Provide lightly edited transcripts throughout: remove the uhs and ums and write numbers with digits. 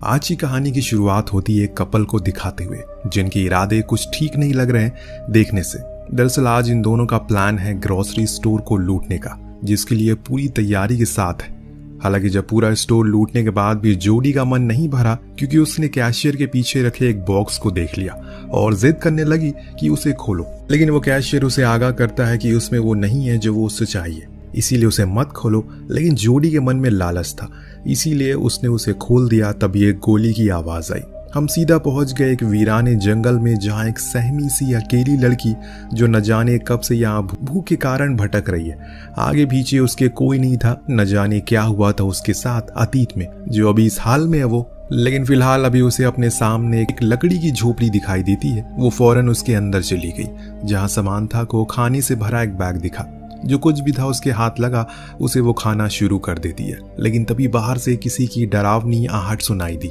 आज की कहानी की शुरुआत होती है एक कपल को दिखाते हुए जिनके इरादे कुछ ठीक नहीं लग रहे हैं देखने से। दरअसल आज इन दोनों का प्लान है ग्रोसरी स्टोर को लूटने का, जिसके लिए पूरी तैयारी के साथ है। हालांकि जब पूरा स्टोर लूटने के बाद भी जोडी का मन नहीं भरा, क्योंकि उसने कैशियर के पीछे रखे एक बॉक्स को देख लिया और जिद करने लगी कि उसे खोलो। लेकिन वो कैशियर उसे आगाह करता है कि उसमें वो नहीं है जो वो उससे चाहिए, इसीलिए उसे मत खोलो। लेकिन जोडी के मन में लालच था, इसीलिए उसने उसे खोल दिया। तभी एक गोली की आवाज आई। हम सीधा पहुंच गए एक वीराने जंगल में, जहां एक सहमी सी अकेली लड़की जो न जाने कब से यहाँ भूख के कारण भटक रही है। आगे पीछे उसके कोई नहीं था, न जाने क्या हुआ था उसके साथ अतीत में जो अभी इस हाल में है वो। लेकिन फिलहाल अभी उसे अपने सामने एक लकड़ी की झोपड़ी दिखाई देती है। वो फौरन उसके अंदर चली गई, जहाँ समांथा को खाने से भरा एक बैग दिखा। जो कुछ भी था उसके हाथ लगा, उसे वो खाना शुरू कर देती है। लेकिन तभी बाहर से किसी की डरावनी आहट सुनाई दी।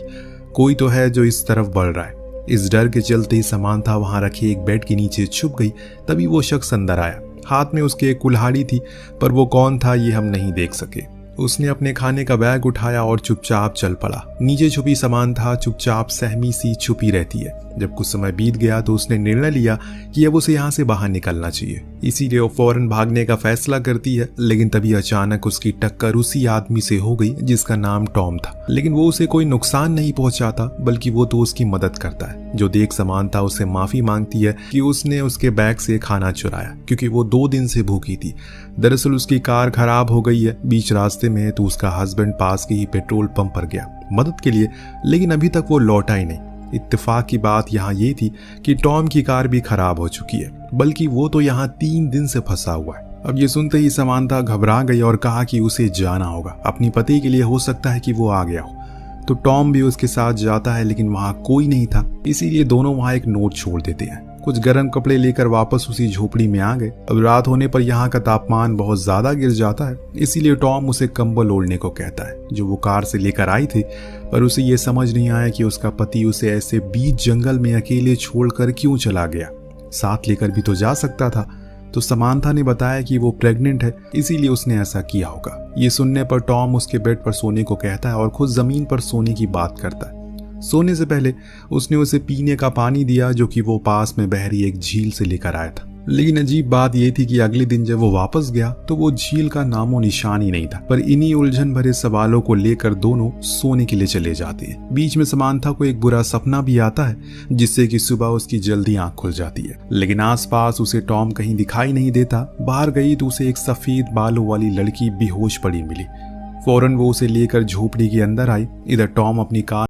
कोई तो है जो इस तरफ बढ़ रहा है। इस डर के चलते ही समांथा वहां रखे एक बेड के नीचे छुप गई। तभी वो शख्स अंदर आया। हाथ में उसके एक कुल्हाड़ी थी, पर वो कौन था ये हम नहीं देख सके। उसने अपने खाने का बैग उठाया और चुपचाप चल पड़ा। नीचे छुपी समांथा चुपचाप सहमी सी छुपी रहती है। जब कुछ समय बीत गया तो उसने निर्णय लिया कि अब उसे यहाँ से बाहर निकलना चाहिए, इसीलिए वो फौरन भागने का फैसला करती है। लेकिन तभी अचानक उसकी टक्कर उसी आदमी से हो गई जिसका नाम टॉम था। लेकिन वो उसे कोई नुकसान नहीं पहुंचाता, बल्कि वो तो उसकी मदद करता है। जो देख समांथा उससे माफी मांगती है कि उसने उसके बैग से खाना चुराया, क्योंकि वो 2 दिन से भूखी थी। दरअसल उसकी कार खराब हो गई है बीच रास्ते में, तो उसका हस्बैंड पास के ही पेट्रोल पंप पर गया मदद के लिए, लेकिन अभी तक वो लौटा ही नहीं। इत्तेफाक की बात यहाँ ये थी कि टॉम की कार भी खराब हो चुकी है, बल्कि वो तो यहाँ 3 दिन से फंसा हुआ है। अब ये सुनते ही समांथा घबरा गई और कहा कि उसे जाना होगा अपनी पति के लिए, हो सकता है कि वो आ गया हो। तो टॉम भी उसके साथ जाता है, लेकिन वहां कोई नहीं था, इसीलिए दोनों वहां एक नोट छोड़ देते हैं। कुछ गर्म कपड़े लेकर वापस उसी झोपड़ी में आ गए। अब रात होने पर यहाँ का तापमान बहुत ज्यादा गिर जाता है, इसीलिए टॉम उसे कंबल ओढ़ने को कहता है, जो वो कार से लेकर आई थी। पर उसे ये समझ नहीं आया कि उसका पति उसे ऐसे बीच जंगल में अकेले छोड़कर क्यों चला गया। साथ लेकर भी तो जा सकता था। तो समांथा ने बताया कि वो प्रेग्नेंट है, इसीलिए उसने ऐसा किया होगा। ये सुनने पर टॉम उसके बेड पर सोने को कहता है और खुद जमीन पर सोने की बात करता है। सोने से पहले उसने उसे पीने का पानी दिया, जो कि वो पास में बह रही एक झील से लेकर आया था। लेकिन अजीब बात यह थी कि अगले दिन जब वो वापस गया तो वो झील का नामो निशान ही नहीं था। पर इन्हीं उलझन भरे सवालों को लेकर दोनों सोने के लिए चले जाते हैं। बीच में समांथा को एक बुरा सपना भी आता है, जिससे कि सुबह उसकी जल्दी आंख खुल जाती है। लेकिन आसपास उसे टॉम कहीं दिखाई नहीं देता। बाहर गई तो उसे एक सफेद बालों वाली लड़की बेहोश पड़ी मिली। फौरन वो उसे लेकर झोपड़ी के अंदर आई। इधर टॉम अपनी कार